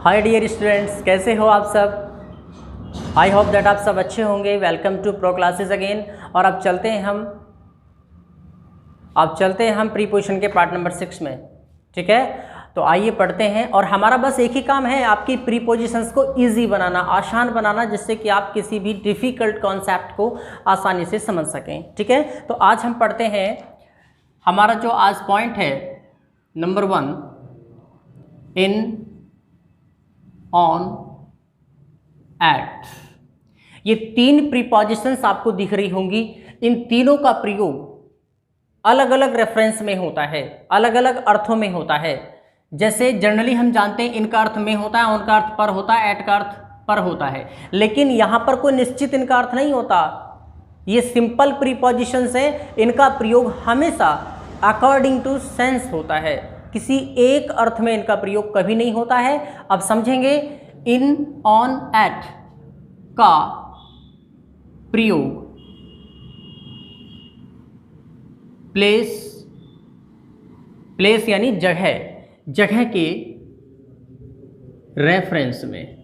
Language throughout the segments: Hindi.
हाय डियर स्टूडेंट्स, कैसे हो आप सब। आई होप दैट आप सब अच्छे होंगे। Welcome to pro classes again. और अब चलते हैं हम प्रीपोजिशन के पार्ट नंबर 6 में। ठीक है, तो आइए पढ़ते हैं। और हमारा बस एक ही काम है, आपकी प्रीपोजिशंस को इजी बनाना, आसान बनाना, जिससे कि आप किसी भी डिफ़िकल्ट कॉन्सेप्ट को आसानी से समझ सकें। ठीक है, तो आज हम पढ़ते हैं। हमारा जो आज पॉइंट है नंबर 1, इन, ऑन, एट। ये 3 प्रीपोजिशंस आपको दिख रही होंगी। इन तीनों का प्रयोग अलग अलग रेफरेंस में होता है, अलग अलग अर्थों में होता है। जैसे जनरली हम जानते हैं इनका अर्थ में होता है, ऑन का अर्थ पर होता है, एट का अर्थ पर होता है। लेकिन यहां पर कोई निश्चित इनका अर्थ नहीं होता। ये सिंपल प्रीपोजिशंस हैं, इनका प्रयोग हमेशा अकॉर्डिंग टू सेंस होता है। किसी एक अर्थ में इनका प्रयोग कभी नहीं होता है। अब समझेंगे। इन, ऑन, एट का प्रयोग प्लेस यानी जगह के रेफरेंस में,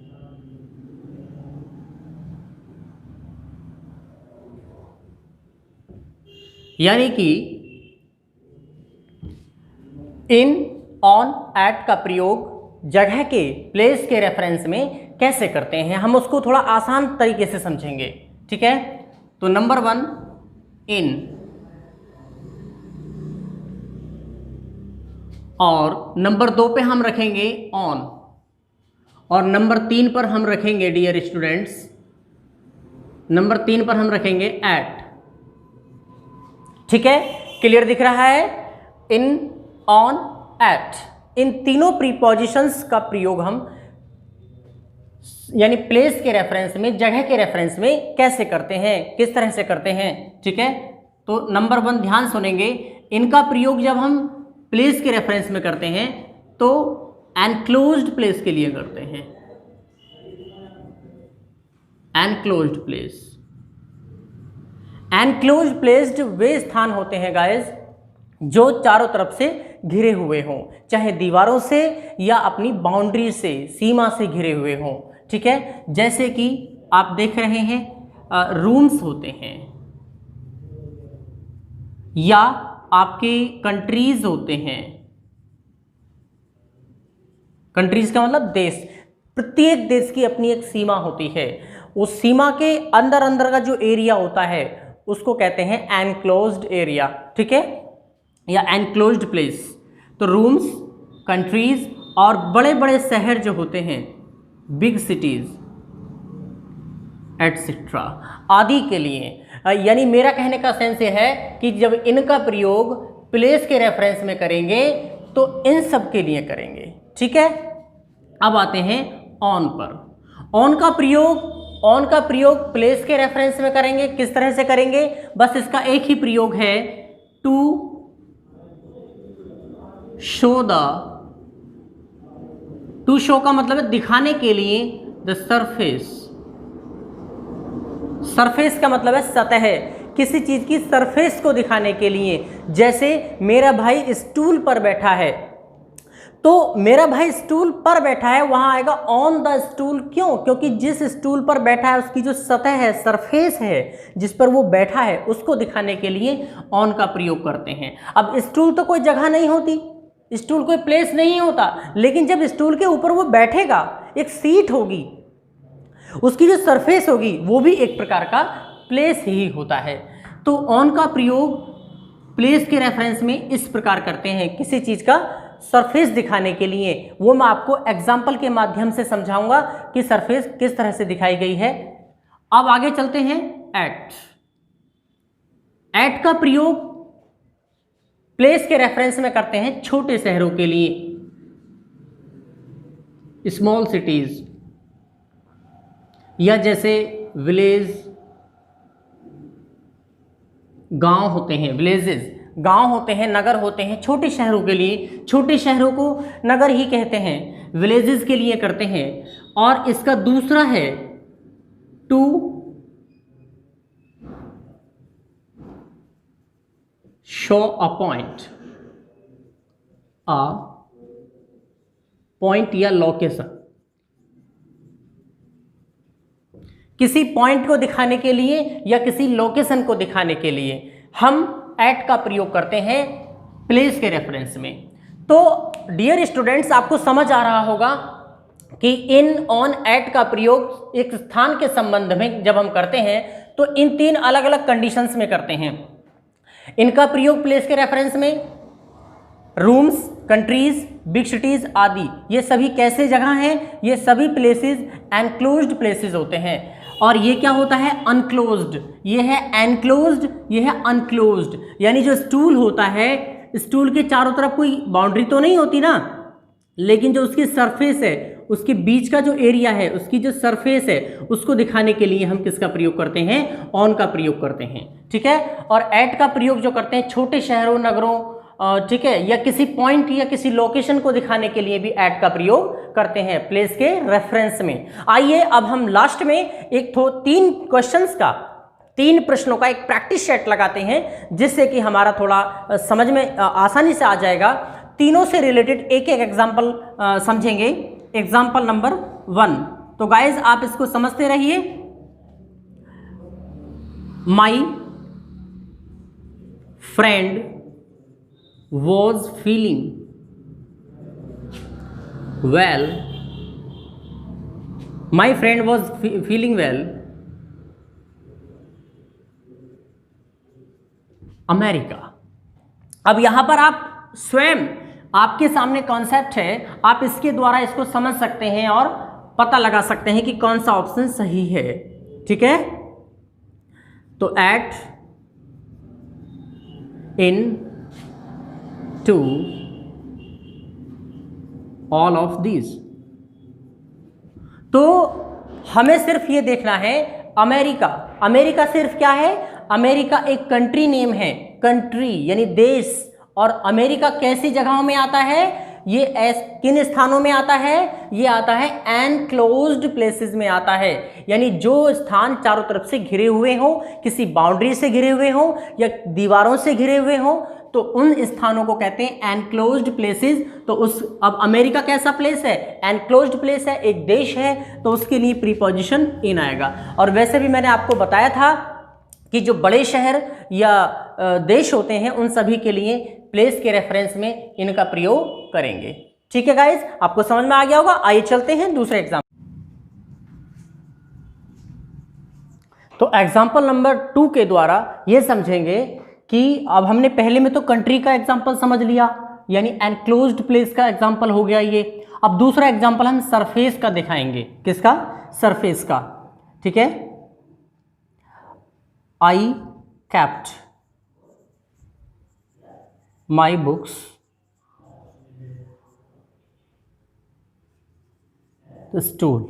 यानी कि इन, ऑन, एट का प्रयोग जगह के, प्लेस के रेफरेंस में कैसे करते हैं, हम उसको थोड़ा आसान तरीके से समझेंगे। ठीक है, तो नंबर 1 इन, और नंबर 2 पे हम रखेंगे ऑन, और नंबर 3 पर हम रखेंगे डियर स्टूडेंट्स, नंबर 3 पर हम रखेंगे एट। ठीक है, क्लियर दिख रहा है। इन, ऑन, एट, इन तीनों प्रीपोजिशंस का प्रयोग हम यानी प्लेस के रेफरेंस में, जगह के रेफरेंस में कैसे करते हैं, किस तरह से करते हैं। ठीक है, तो नंबर 1 ध्यान सुनेंगे। इनका प्रयोग जब हम प्लेस के रेफरेंस में करते हैं तो एनक्लोज्ड प्लेस के लिए करते हैं। एनक्लोज्ड प्लेस, एनक्लोज्ड प्लेस्ड वे स्थान होते हैं गाइस जो चारों तरफ से घिरे हुए हों, चाहे दीवारों से या अपनी बाउंड्री से, सीमा से घिरे हुए हों। ठीक है, जैसे कि आप देख रहे हैं रूम्स होते हैं, या आपके कंट्रीज होते हैं। कंट्रीज का मतलब देश। प्रत्येक देश की अपनी एक सीमा होती है। उस सीमा के अंदर अंदर का जो एरिया होता है उसको कहते हैं एनक्लोज्ड एरिया। ठीक है, या एनक्लोज्ड प्लेस। तो रूम्स, कंट्रीज और बड़े बड़े शहर जो होते हैं, बिग सिटीज एटसेट्रा आदि के लिए, यानी मेरा कहने का सेंस ये है कि जब इनका प्रयोग प्लेस के रेफरेंस में करेंगे तो इन सब के लिए करेंगे। ठीक है, अब आते हैं ऑन पर। ऑन का प्रयोग प्लेस के रेफरेंस में करेंगे। किस तरह से करेंगे, बस इसका एक ही प्रयोग है, टू शो का मतलब है दिखाने के लिए, द सरफेस का मतलब है सतह, किसी चीज की सरफेस को दिखाने के लिए। जैसे मेरा भाई स्टूल पर बैठा है, तो मेरा भाई स्टूल पर बैठा है, वहां आएगा ऑन द स्टूल। क्यों? क्योंकि जिस स्टूल पर बैठा है उसकी जो सतह है, सरफेस है जिस पर वो बैठा है, उसको दिखाने के लिए ऑन का प्रयोग करते हैं। अब स्टूल तो कोई जगह नहीं होती, स्टूल कोई प्लेस नहीं होता, लेकिन जब स्टूल के ऊपर वो बैठेगा, एक सीट होगी, उसकी जो सरफेस होगी वो भी एक प्रकार का प्लेस ही होता है। तो ऑन का प्रयोग प्लेस के रेफरेंस में इस प्रकार करते हैं, किसी चीज का सरफेस दिखाने के लिए। वो मैं आपको एग्जाम्पल के माध्यम से समझाऊंगा कि सरफेस किस तरह से दिखाई गई है। अब आगे चलते हैं एट का प्रयोग प्लेस के रेफरेंस में करते हैं छोटे शहरों के लिए, स्मॉल सिटीज, या जैसे विलेज, गांव होते हैं, विलेजेस गांव होते हैं, नगर होते हैं। छोटे शहरों के लिए, छोटे शहरों को नगर ही कहते हैं, विलेजेस के लिए करते हैं। और इसका दूसरा है टू शो अ पॉइंट या लोकेशन। किसी पॉइंट को दिखाने के लिए या किसी लोकेशन को दिखाने के लिए हम एट का प्रयोग करते हैं प्लेस के रेफरेंस में। तो डियर स्टूडेंट्स, आपको समझ आ रहा होगा कि इन, ऑन, एट का प्रयोग एक स्थान के संबंध में जब हम करते हैं तो इन 3 अलग अलग कंडीशंस में करते हैं। इनका प्रयोग प्लेस के रेफरेंस में रूम्स, कंट्रीज, बिग सिटीज आदि, ये सभी कैसे जगह हैं? ये सभी प्लेसेस एनक्लोज्ड प्लेसेस होते हैं। और ये क्या होता है? अनक्लोज्ड। ये है एनक्लोज्ड, ये है अनक्लोज्ड। यानी जो स्टूल होता है, स्टूल के चारों तरफ कोई बाउंड्री तो नहीं होती ना, लेकिन जो उसकी सरफेस है, उसके बीच का जो एरिया है, उसकी जो सरफेस है, उसको दिखाने के लिए हम किसका प्रयोग करते हैं? ऑन का प्रयोग करते हैं। ठीक है। और एट का प्रयोग जो करते हैं छोटे शहरों, नगरों, ठीक है, या किसी पॉइंट या किसी लोकेशन को दिखाने के लिए भी एट का प्रयोग करते हैं प्लेस के रेफरेंस में। आइए अब हम लास्ट में एक 3 क्वेश्चंस का, 3 प्रश्नों का एक प्रैक्टिस सेट लगाते हैं, जिससे कि हमारा थोड़ा समझ में आसानी से आ जाएगा। तीनों से रिलेटेड एक एक एग्जाम्पल समझेंगे। एग्जाम्पल नंबर 1, तो गाइज आप इसको समझते रहिए। My friend was feeling well. My friend was feeling well. America. अब यहां पर आप स्वयं, आपके सामने कॉन्सेप्ट है, आप इसके द्वारा इसको समझ सकते हैं और पता लगा सकते हैं कि कौन सा ऑप्शन सही है। ठीक है। तो at, in, to all of these। तो हमें सिर्फ ये देखना है अमेरिका। अमेरिका सिर्फ क्या है? अमेरिका एक कंट्री नेम है, कंट्री यानी देश। और अमेरिका कैसी जगहों में आता है? ये किन स्थानों में आता है? ये आता है एनक्लोज्ड प्लेसेस में आता है। यानी जो स्थान चारों तरफ से घिरे हुए हों, किसी बाउंड्री से घिरे हुए हों या दीवारों से घिरे हुए हों, तो उन स्थानों को कहते हैं एनक्लोज्ड प्लेसेस। तो अब अमेरिका कैसा प्लेस है? एनक्लोज्ड प्लेस है, एक देश है, तो उसके लिए प्रीपोजिशन इन आएगा। और वैसे भी मैंने आपको बताया था कि जो बड़े शहर या देश होते हैं, उन सभी के लिए प्लेस के रेफरेंस में इनका प्रयोग करेंगे। ठीक है गाइज, आपको समझ में आ गया होगा। आइए चलते हैं दूसरे एग्जाम्पल। तो एग्जाम्पल नंबर 2 के द्वारा ये समझेंगे कि अब हमने पहले में तो कंट्री का एग्जाम्पल समझ लिया, यानी एनक्लोज्ड प्लेस का एग्जाम्पल हो गया ये। अब दूसरा एग्जाम्पल हम सरफेस का दिखाएंगे। किसका? सरफेस का। ठीक है। आई kept my books the stool।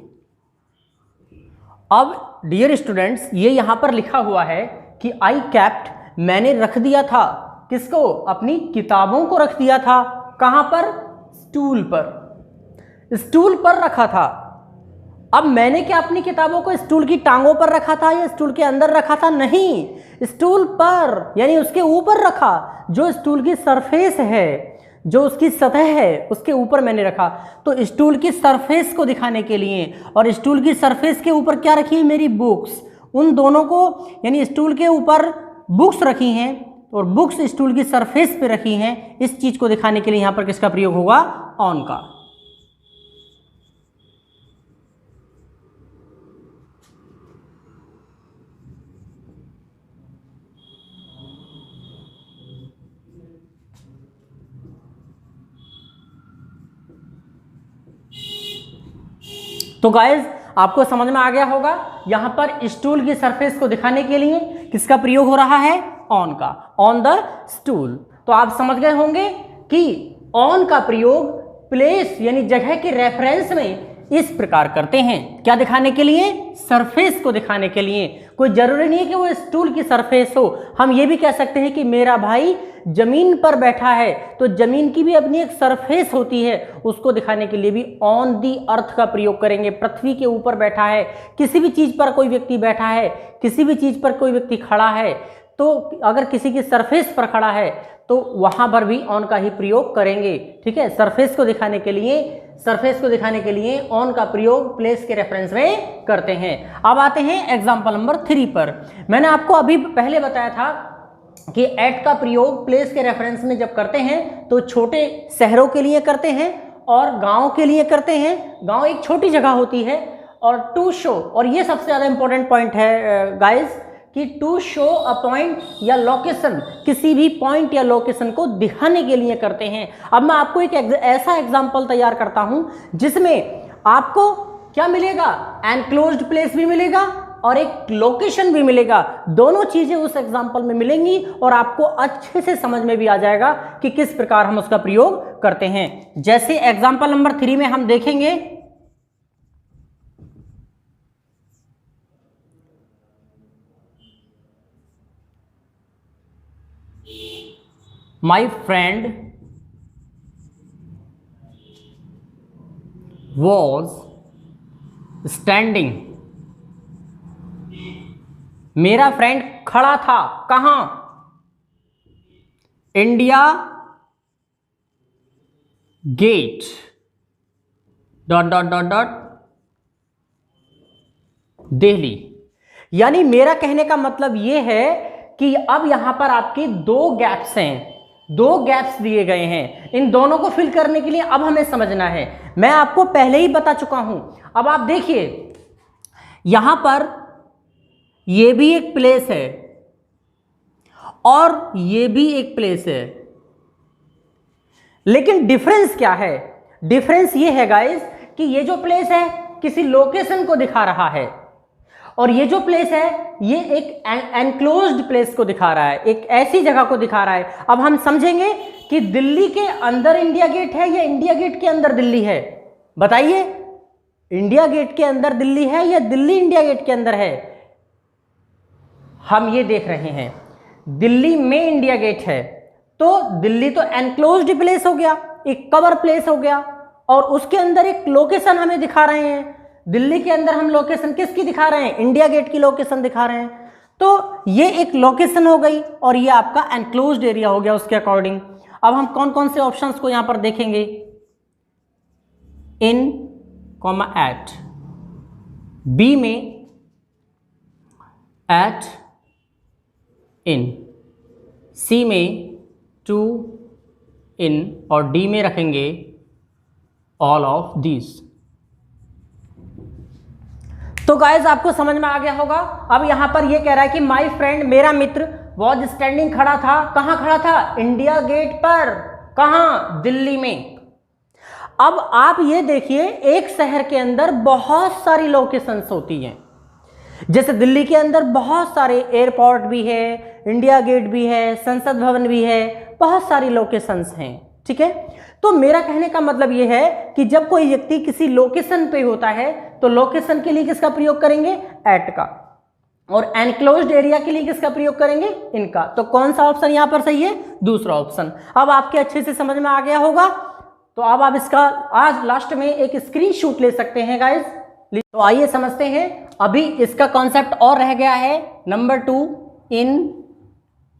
अब डियर स्टूडेंट्स, ये यहां पर लिखा हुआ है कि आई kept, मैंने रख दिया था। किसको? अपनी किताबों को रख दिया था। कहां पर? स्टूल पर। स्टूल पर रखा था। अब मैंने क्या अपनी किताबों को स्टूल की टांगों पर रखा था या स्टूल के अंदर रखा था? नहीं, स्टूल पर, यानी उसके ऊपर रखा। जो स्टूल की सरफेस है, जो उसकी सतह है, उसके ऊपर मैंने रखा। तो स्टूल की सरफेस को दिखाने के लिए, और स्टूल की सरफेस के ऊपर क्या रखी है? मेरी बुक्स। उन दोनों को, यानी स्टूल के ऊपर बुक्स रखी हैं और बुक्स स्टूल की सरफेस पे रखी हैं। इस चीज को दिखाने के लिए यहां पर किसका प्रयोग होगा? ऑन का। तो गाइज आपको समझ में आ गया होगा, यहां पर स्टूल की सरफेस को दिखाने के लिए किसका प्रयोग हो रहा है? ऑन का। On the stool. तो आप समझ गए होंगे कि ऑन का प्रयोग प्लेस यानी जगह के रेफरेंस में इस प्रकार करते हैं। क्या दिखाने के लिए? सरफेस को दिखाने के लिए। कोई जरूरी नहीं है कि वो स्टूल की सरफेस हो। हम ये भी कह सकते हैं कि मेरा भाई जमीन पर बैठा है, तो जमीन की भी अपनी एक सरफेस होती है, उसको दिखाने के लिए भी ऑन दी अर्थ का प्रयोग करेंगे। पृथ्वी के ऊपर बैठा है, किसी भी चीज पर कोई व्यक्ति बैठा है, किसी भी चीज पर कोई व्यक्ति खड़ा है, तो अगर किसी की सरफेस पर खड़ा है तो वहां पर भी ऑन का ही प्रयोग करेंगे। ठीक है। सरफेस को दिखाने के लिए सरफेस को दिखाने के लिए ऑन का प्रयोग प्लेस के रेफरेंस में करते हैं। अब आते हैं एग्जांपल नंबर 3 पर। मैंने आपको अभी पहले बताया था कि एट का प्रयोग प्लेस के रेफरेंस में जब करते हैं तो छोटे शहरों के लिए करते हैं और गाँव के लिए करते हैं। गाँव एक छोटी जगह होती है। और टू शो, और ये सबसे ज़्यादा इंपॉर्टेंट पॉइंट है गाइस, कि टू शो अ पॉइंट या लोकेशन, किसी भी पॉइंट या लोकेशन को दिखाने के लिए करते हैं। अब मैं आपको एक ऐसा एग्जांपल तैयार करता हूं जिसमें आपको क्या मिलेगा, एनक्लोज्ड प्लेस भी मिलेगा और एक लोकेशन भी मिलेगा। दोनों चीजें उस एग्जांपल में मिलेंगी और आपको अच्छे से समझ में भी आ जाएगा कि किस प्रकार हम उसका प्रयोग करते हैं। जैसे एग्जांपल नंबर 3 में हम देखेंगे, My friend was standing, मेरा फ्रेंड खड़ा था कहां, India Gate dot dot dot dot Delhi. यानी मेरा कहने का मतलब यह है कि अब यहां पर आपके दो गैप्स हैं, दो गैप्स दिए गए हैं। इन दोनों को फिल करने के लिए अब हमें समझना है। मैं आपको पहले ही बता चुका हूं। अब आप देखिए, यहां पर यह भी एक प्लेस है और यह भी एक प्लेस है, लेकिन डिफरेंस क्या है? डिफरेंस यह है गाइस कि ये जो प्लेस है किसी लोकेशन को दिखा रहा है और ये जो प्लेस है ये एक एनक्लोज्ड प्लेस को दिखा रहा है, एक ऐसी जगह को दिखा रहा है। अब हम समझेंगे कि दिल्ली के अंदर इंडिया गेट है या इंडिया गेट के अंदर दिल्ली है? बताइए, इंडिया गेट के अंदर दिल्ली है या दिल्ली इंडिया गेट के अंदर है? हम ये देख रहे हैं दिल्ली में इंडिया गेट है, तो दिल्ली तो एनक्लोज्ड प्लेस हो गया, एक कवर प्लेस हो गया, और उसके अंदर एक लोकेशन हमें दिखा रहे हैं। दिल्ली के अंदर हम लोकेशन किसकी दिखा रहे हैं? इंडिया गेट की लोकेशन दिखा रहे हैं। तो ये एक लोकेशन हो गई और ये आपका एनक्लोज्ड एरिया हो गया उसके अकॉर्डिंग। अब हम कौन कौन से ऑप्शंस को यहां पर देखेंगे? इन कॉमा एट, बी में एट इन, सी में टू इन और डी में रखेंगे ऑल ऑफ दिस। तो गाइज आपको समझ में आ गया होगा। अब यहां पर ये कह रहा है कि माय फ्रेंड, मेरा मित्र, वॉज स्टैंडिंग, खड़ा था। कहां खड़ा था? इंडिया गेट पर। कहां? दिल्ली में। अब आप ये देखिए, एक शहर के अंदर बहुत सारी लोकेशंस होती हैं। जैसे दिल्ली के अंदर बहुत सारे एयरपोर्ट भी है, इंडिया गेट भी है, संसद भवन भी है, बहुत सारी लोकेशंस हैं। ठीक है, तो मेरा कहने का मतलब यह है कि जब कोई व्यक्ति किसी लोकेशन पे होता है तो लोकेशन के लिए किसका प्रयोग करेंगे? एट का। और एनक्लोज्ड एरिया के लिए किसका प्रयोग करेंगे? इनका। तो कौन सा ऑप्शन यहां पर सही है? दूसरा ऑप्शन। अब आपके अच्छे से समझ में आ गया होगा। तो अब आप इसका आज लास्ट में एक स्क्रीनशॉट ले सकते हैं गाइस। तो आइए समझते हैं। अभी इसका कॉन्सेप्ट और रह गया है नंबर 2, इन,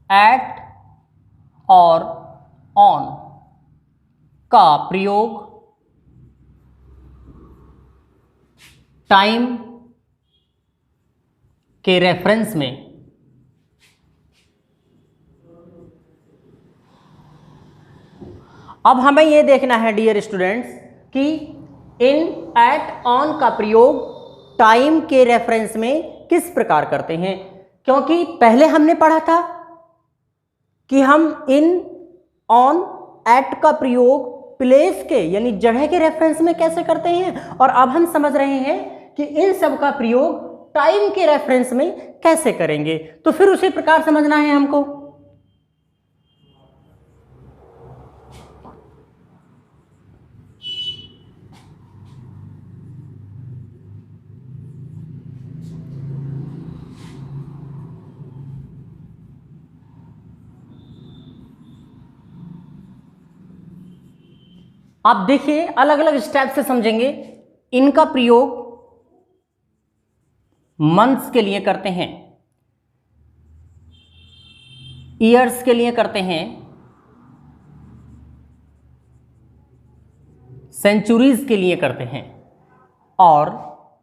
एट और ऑन का प्रयोग टाइम के रेफरेंस में अब हमें यह देखना है डियर स्टूडेंट्स कि इन, एट, ऑन का प्रयोग टाइम के रेफरेंस में किस प्रकार करते हैं। क्योंकि पहले हमने पढ़ा था कि हम इन, ऑन, एट का प्रयोग प्लेस के यानी जगह के रेफरेंस में कैसे करते हैं, और अब हम समझ रहे हैं कि इन सब का प्रयोग टाइम के रेफरेंस में कैसे करेंगे। तो फिर उसी प्रकार समझना है हमको। आप देखिए, अलग अलग स्टेप से समझेंगे। इनका प्रयोग मंथ्स के लिए करते हैं, ईयर्स के लिए करते हैं, सेंचुरीज के लिए करते हैं। और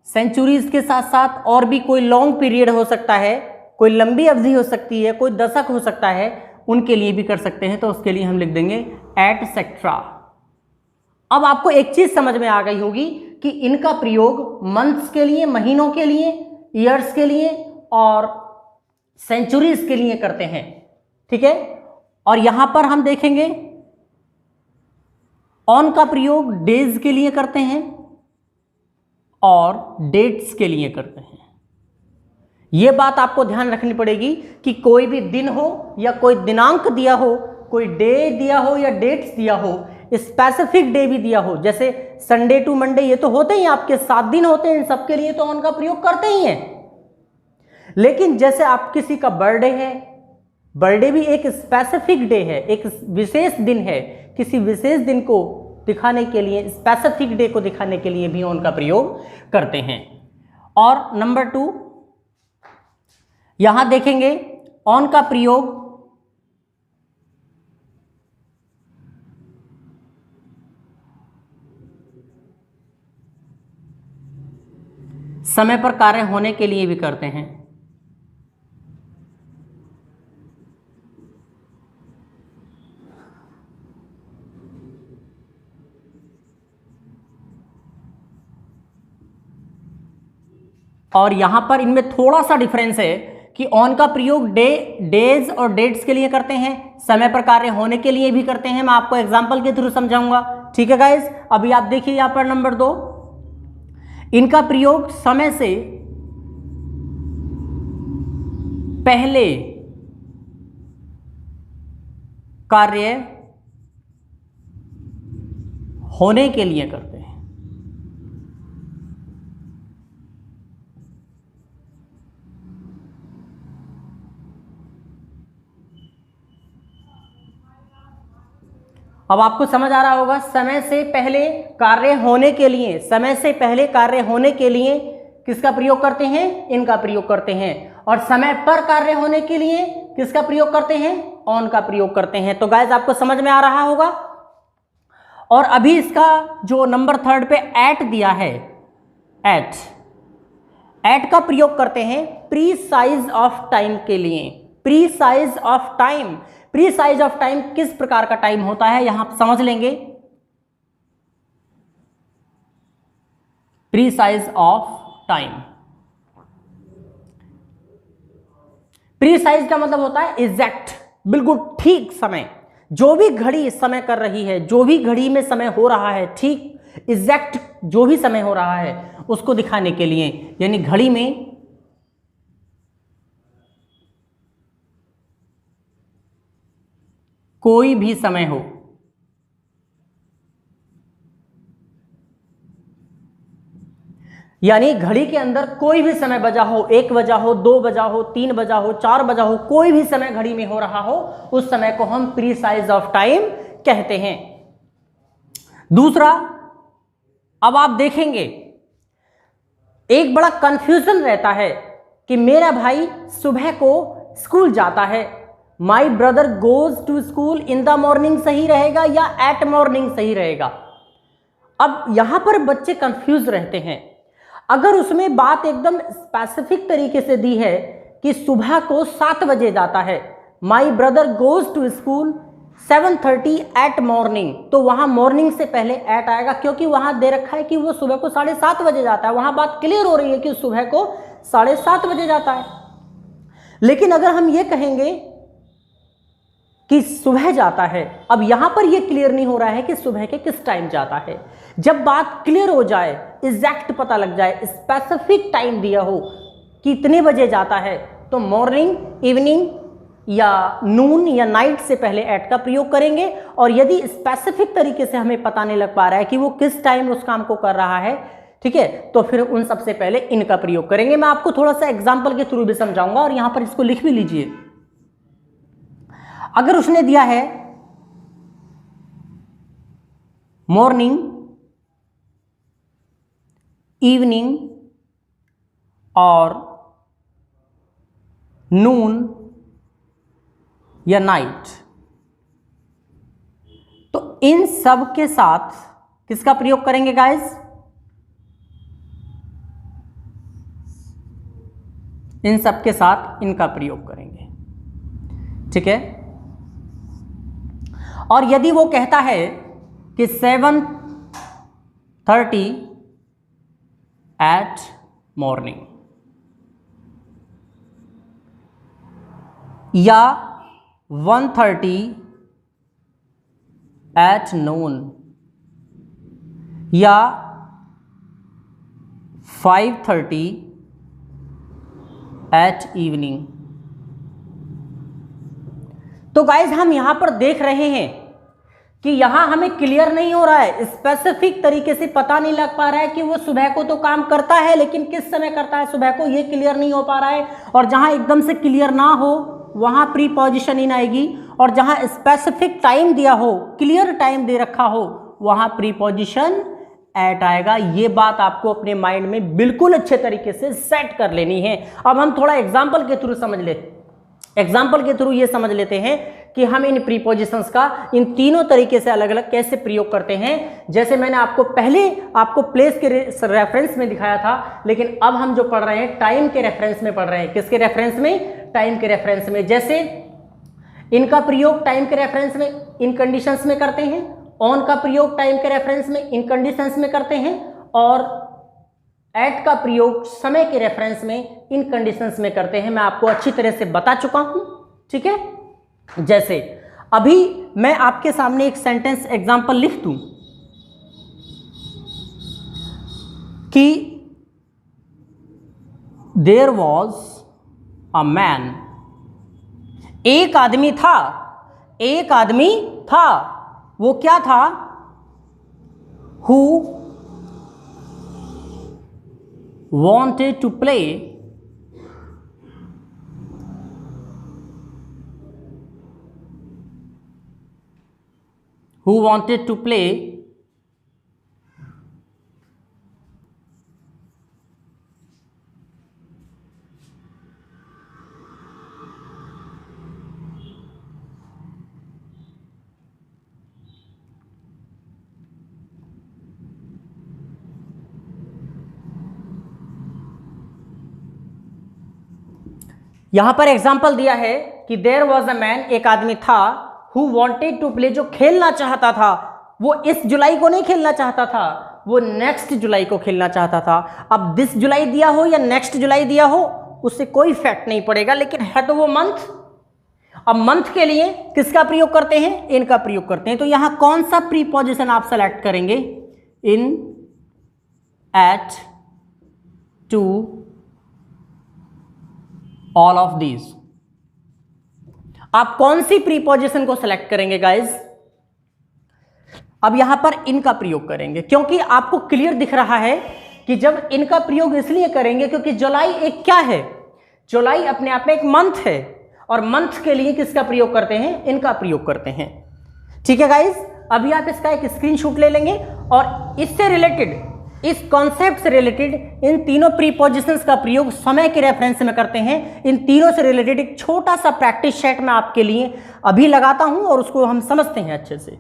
सेंचुरीज के साथ साथ और भी कोई लॉन्ग पीरियड हो सकता है, कोई लंबी अवधि हो सकती है, कोई दशक हो सकता है, उनके लिए भी कर सकते हैं। तो उसके लिए हम लिख देंगे एटसेट्रा। अब आपको एक चीज समझ में आ गई होगी कि इनका प्रयोग मंथ्स के लिए, महीनों के लिए, ईयर्स के लिए और सेंचुरीज के लिए करते हैं। ठीक है। और यहां पर हम देखेंगे ऑन का प्रयोग डेज के लिए करते हैं और डेट्स के लिए करते हैं। यह बात आपको ध्यान रखनी पड़ेगी कि कोई भी दिन हो या कोई दिनांक दिया हो, कोई डे दिया हो या डेट्स दिया हो, स्पेसिफिक डे भी दिया हो, जैसे संडे टू मंडे, ये तो होते ही आपके 7 दिन होते हैं, इन सबके लिए तो ऑन का प्रयोग करते ही हैं। लेकिन जैसे आप किसी का बर्थडे है, बर्थडे भी एक स्पेसिफिक डे है, एक विशेष दिन है, किसी विशेष दिन को दिखाने के लिए, स्पेसिफिक डे को दिखाने के लिए भी ऑन का प्रयोग करते हैं। और नंबर 2 यहां देखेंगे ऑन का प्रयोग समय पर कार्य होने के लिए भी करते हैं। और यहां पर इनमें थोड़ा सा डिफरेंस है कि ऑन का प्रयोग डेज और डेट्स के लिए करते हैं, समय पर कार्य होने के लिए भी करते हैं। मैं आपको एग्जांपल के थ्रू समझाऊंगा। ठीक है गाइस। अभी आप देखिए यहां पर नंबर 2, इनका प्रयोग समय से पहले कार्य होने के लिए करते हैं। अब आपको समझ आ रहा होगा, समय से पहले कार्य होने के लिए, समय से पहले कार्य होने के लिए किसका प्रयोग करते हैं? इनका प्रयोग करते हैं। और समय पर कार्य होने के लिए किसका प्रयोग करते हैं? ऑन का प्रयोग करते हैं। तो गाइस आपको समझ में आ रहा होगा। और अभी इसका जो नंबर 3 पे एट दिया है, एट का प्रयोग करते हैं प्रीसाइज ऑफ टाइम के लिए। Precise of time, precise of time किस प्रकार का टाइम होता है यहां आप समझ लेंगे। प्रीसाइज ऑफ टाइम, प्रीसाइज का मतलब होता है एग्जैक्ट, बिल्कुल ठीक समय। जो भी घड़ी समय कर रही है, जो भी घड़ी में समय हो रहा है, ठीक एग्जैक्ट जो भी समय हो रहा है उसको दिखाने के लिए, यानी घड़ी में कोई भी समय हो, यानी घड़ी के अंदर कोई भी समय बजा हो, 1 बजा हो, 2 बजा हो, 3 बजा हो, 4 बजा हो, कोई भी समय घड़ी में हो रहा हो, उस समय को हम प्रीसाइज ऑफ टाइम कहते हैं। दूसरा, अब आप देखेंगे एक बड़ा कंफ्यूजन रहता है कि मेरा भाई सुबह को स्कूल जाता है, my brother goes to school in the morning सही रहेगा या एट मॉर्निंग सही रहेगा। अब यहां पर बच्चे कंफ्यूज रहते हैं। अगर उसमें बात एकदम स्पेसिफिक तरीके से दी है कि सुबह को 7 बजे जाता है, my brother goes to school 7:30 at morning, तो वहां मॉर्निंग से पहले एट आएगा, क्योंकि वहां दे रखा है कि वो सुबह को 7:30 बजे जाता है। वहां बात क्लियर हो रही है कि सुबह को 7:30 बजे जाता है। लेकिन अगर हम ये कहेंगे कि सुबह जाता है, अब यहां पर यह क्लियर नहीं हो रहा है कि सुबह के किस टाइम जाता है। जब बात क्लियर हो जाए, एग्जैक्ट पता लग जाए, स्पेसिफिक टाइम दिया हो कि इतने बजे जाता है, तो मॉर्निंग, इवनिंग या नून या नाइट से पहले एट का प्रयोग करेंगे। और यदि स्पेसिफिक तरीके से हमें पता नहीं लग पा रहा है कि वो किस टाइम उस काम को कर रहा है, ठीक है, तो फिर उन सबसे पहले इनका प्रयोग करेंगे। मैं आपको थोड़ा सा एग्जाम्पल के थ्रू भी समझाऊंगा और यहां पर इसको लिख भी लीजिए। अगर उसने दिया है मॉर्निंग, इवनिंग और नून या नाइट, तो इन सब के साथ किसका प्रयोग करेंगे गाइस? इन सब के साथ इनका प्रयोग करेंगे, ठीक है। और यदि वो कहता है कि 7:30 एट मॉर्निंग या 1:30 एट नून या 5:30 एट इवनिंग, तो गाइज हम यहां पर देख रहे हैं कि यहां हमें क्लियर नहीं हो रहा है, स्पेसिफिक तरीके से पता नहीं लग पा रहा है कि वो सुबह को तो काम करता है लेकिन किस समय करता है सुबह को, ये क्लियर नहीं हो पा रहा है। और जहां एकदम से क्लियर ना हो वहां प्रीपोजिशन इन आएगी, और जहां स्पेसिफिक टाइम दिया हो, क्लियर टाइम दे रखा हो, वहां प्रीपोजिशन एट आएगा। ये बात आपको अपने माइंड में बिल्कुल अच्छे तरीके से सेट कर लेनी है। अब हम थोड़ा एग्जाम्पल के थ्रू समझ लेते, एग्जाम्पल के थ्रू ये समझ लेते हैं कि हम इन प्रीपोजिशंस का इन तीनों तरीके से अलग अलग कैसे प्रयोग करते हैं। जैसे मैंने आपको पहले आपको प्लेस के रेफरेंस में दिखाया था, लेकिन अब हम जो पढ़ रहे हैं टाइम के रेफरेंस में पढ़ रहे हैं। किसके रेफरेंस में? टाइम के रेफरेंस में। जैसे इनका प्रयोग टाइम के रेफरेंस में इन कंडीशंस में करते हैं, ऑन का प्रयोग टाइम के रेफरेंस में इन कंडीशंस में करते हैं, और एट का प्रयोग समय के रेफरेंस में इन कंडीशंस में करते हैं। मैं आपको अच्छी तरह से बता चुका हूं, ठीक है। जैसे अभी मैं आपके सामने एक सेंटेंस एग्जांपल लिख दूं कि देयर वॉज अ मैन, एक आदमी था, एक आदमी था, वो क्या था? हु wanted to play यहां पर एग्जाम्पल दिया है कि देयर वॉज अ मैन, एक आदमी था, हु वॉन्टेड टू प्ले, जो खेलना चाहता था। वो इस जुलाई को नहीं खेलना चाहता था, वो नेक्स्ट जुलाई को खेलना चाहता था। अब दिस जुलाई दिया हो या नेक्स्ट जुलाई दिया हो उससे कोई फैक्ट नहीं पड़ेगा, लेकिन है तो वो मंथ। अब मंथ के लिए किसका प्रयोग करते हैं? इनका प्रयोग करते हैं। तो यहां कौन सा प्रीपोजिशन आप सेलेक्ट करेंगे? In, at, to, all of these. आप कौन सी प्रीपोजिशन को सिलेक्ट करेंगे गाइज? अब यहां पर इनका प्रयोग करेंगे, क्योंकि आपको क्लियर दिख रहा है कि जब इनका प्रयोग इसलिए करेंगे क्योंकि जुलाई एक क्या है? जुलाई अपने आप में एक मंथ है, और मंथ के लिए किसका प्रयोग करते हैं? इनका प्रयोग करते हैं, ठीक है गाइज। अभी आप इसका एक स्क्रीनशॉट ले लेंगे और इससे रिलेटेड, इस कॉन्सेप्ट से रिलेटेड इन तीनों प्रीपोजिशंस का प्रयोग समय के रेफरेंस में करते हैं। इन तीनों से रिलेटेड एक छोटा सा प्रैक्टिस सेट मैं आपके लिए अभी लगाता हूं और उसको हम समझते हैं अच्छे से।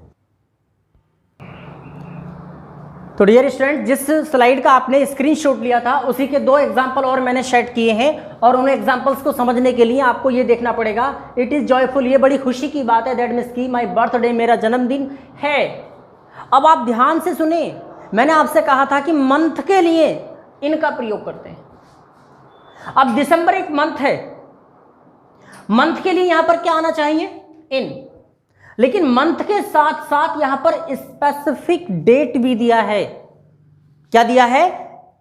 तो डियर स्टूडेंट, जिस स्लाइड का आपने स्क्रीनशॉट लिया था उसी के 2 एग्जांपल और मैंने सेट किए हैं, और उन एग्जांपल्स को समझने के लिए आपको ये देखना पड़ेगा। इट इज जॉयफुल, ये बड़ी खुशी की बात है, दैट मीन्स की माई बर्थडे, मेरा जन्मदिन है। अब आप ध्यान से सुने, मैंने आपसे कहा था कि मंथ के लिए इनका प्रयोग करते हैं। अब दिसंबर एक मंथ है, मंथ के लिए यहां पर क्या आना चाहिए? इन। लेकिन मंथ के साथ साथ यहां पर स्पेसिफिक डेट भी दिया है। क्या दिया है?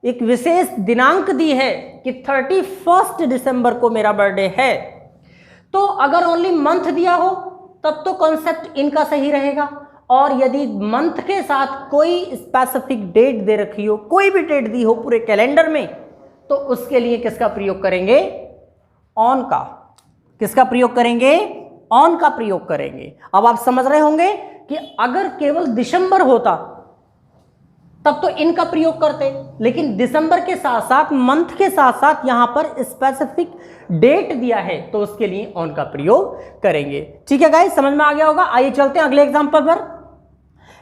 एक विशेष दिनांक दी है कि 31 दिसंबर को मेरा बर्थडे है। तो अगर ओनली मंथ दिया हो तब तो कॉन्सेप्ट इनका सही रहेगा, और यदि मंथ के साथ कोई स्पेसिफिक डेट दे रखी हो, कोई भी डेट दी हो पूरे कैलेंडर में, तो उसके लिए किसका प्रयोग करेंगे? ऑन का। किसका प्रयोग करेंगे? ऑन का प्रयोग करेंगे। अब आप समझ रहे होंगे कि अगर केवल दिसंबर होता तब तो इनका प्रयोग करते, लेकिन दिसंबर के साथ साथ, मंथ के साथ साथ यहां पर स्पेसिफिक डेट दिया है तो उसके लिए ऑन का प्रयोग करेंगे। ठीक है गाइस, समझ में आ गया होगा। आइए चलते हैं अगले एग्जांपल पर।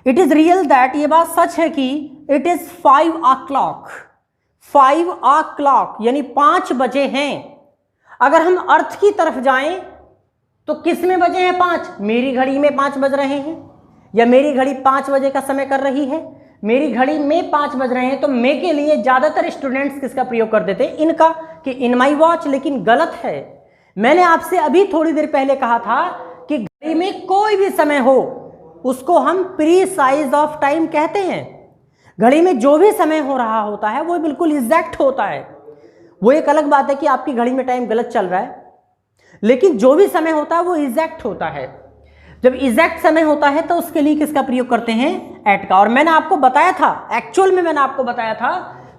इट इज रियल दैट, ये बात सच है कि इट इज 5 o'clock, 5 o'clock यानी 5 बजे हैं। अगर हम अर्थ की तरफ जाएं तो किस में बजे हैं 5? मेरी घड़ी में 5 बज रहे हैं, या मेरी घड़ी 5 बजे का समय कर रही है, मेरी घड़ी में 5 बज रहे हैं। तो मे के लिए ज़्यादातर स्टूडेंट्स किसका प्रयोग कर देते हैं? इनका, कि इन माई वॉच। लेकिन गलत है। मैंने आपसे अभी थोड़ी देर पहले कहा था कि घड़ी में कोई भी समय हो उसको हम प्रीसाइज ऑफ टाइम कहते हैं। घड़ी में जो भी समय हो रहा होता है वो बिल्कुल एग्जैक्ट होता है। वो एक अलग बात है कि आपकी घड़ी में टाइम गलत चल रहा है, लेकिन जो भी समय होता है वो एग्जैक्ट होता है। जब एग्जैक्ट समय होता है तो उसके लिए किसका प्रयोग करते हैं? एट का। और मैंने आपको बताया था, एक्चुअल में मैंने आपको बताया था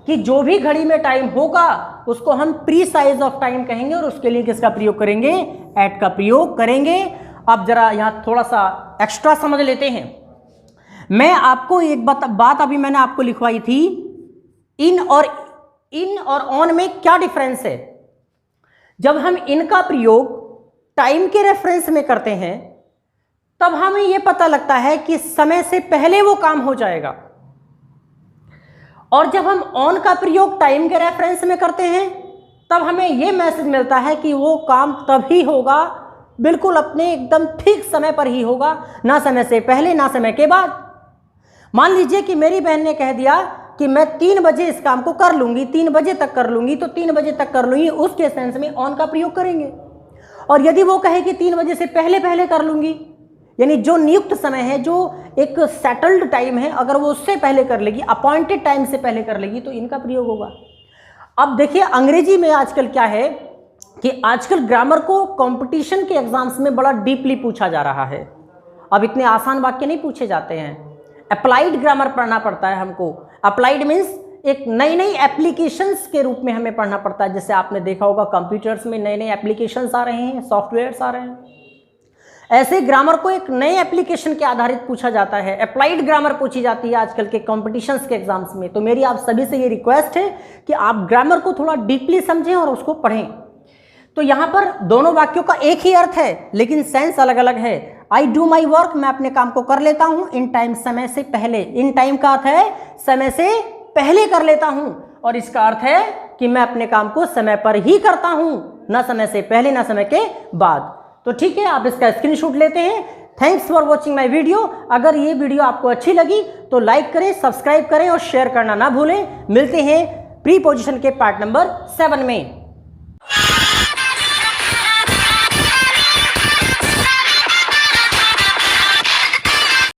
कि जो भी घड़ी में टाइम होगा उसको हम प्रीसाइज ऑफ टाइम कहेंगे, और उसके लिए किसका प्रयोग करेंगे? एट का प्रयोग करेंगे। अब जरा यहां थोड़ा सा एक्स्ट्रा समझ लेते हैं। मैं आपको एक बात अभी मैंने आपको लिखवाई थी, इन और ऑन में क्या डिफरेंस है। जब हम इनका प्रयोग टाइम के रेफरेंस में करते हैं तब हमें यह पता लगता है कि समय से पहले वो काम हो जाएगा, और जब हम ऑन का प्रयोग टाइम के रेफरेंस में करते हैं तब हमें यह मैसेज मिलता है कि वो काम तभी होगा, बिल्कुल अपने एकदम ठीक समय पर ही होगा, ना समय से पहले ना समय के बाद। मान लीजिए कि मेरी बहन ने कह दिया कि मैं 3 बजे इस काम को कर लूंगी, 3 बजे तक कर लूंगी, तो 3 बजे तक कर लूंगी, उसके सेंस में ऑन का प्रयोग करेंगे। और यदि वो कहे कि 3 बजे से पहले पहले कर लूंगी, यानी जो नियुक्त समय है, जो एक सेटल्ड टाइम है, अगर वो उससे पहले कर लेगी, अपॉइंटेड टाइम से पहले कर लेगी, तो इनका प्रयोग होगा। अब देखिए अंग्रेजी में आजकल क्या है कि आजकल ग्रामर को कंपटीशन के एग्जाम्स में बड़ा डीपली पूछा जा रहा है। अब इतने आसान वाक्य नहीं पूछे जाते हैं, अप्लाइड ग्रामर पढ़ना पड़ता है हमको। अप्लाइड मीन्स एक नई नई एप्लीकेशंस के रूप में हमें पढ़ना पड़ता है। जैसे आपने देखा होगा कंप्यूटर्स में नए नए एप्लीकेशंस आ रहे हैं, सॉफ्टवेयर्स आ रहे हैं, ऐसे ग्रामर को एक नए एप्लीकेशन के आधारित पूछा जाता है। अप्लाइड ग्रामर पूछी जाती है आजकल के कॉम्पिटिशन्स के एग्जाम्स में। तो मेरी आप सभी से ये रिक्वेस्ट है कि आप ग्रामर को थोड़ा डीपली समझें और उसको पढ़ें। तो यहाँ पर दोनों वाक्यों का एक ही अर्थ है, लेकिन सेंस अलग अलग है। आई डू माई वर्क, मैं अपने काम को कर लेता हूँ, इन टाइम समय से पहले। इन टाइम का अर्थ है समय से पहले कर लेता हूँ, और इसका अर्थ है कि मैं अपने काम को समय पर ही करता हूँ, ना समय से पहले ना समय के बाद। तो ठीक है, आप इसका स्क्रीनशॉट लेते हैं। Thanks for watching my video. अगर ये वीडियो आपको अच्छी लगी तो लाइक करें, सब्सक्राइब करें और शेयर करना ना भूलें। मिलते हैं प्रीपोजिशन के पार्ट नंबर 7 में।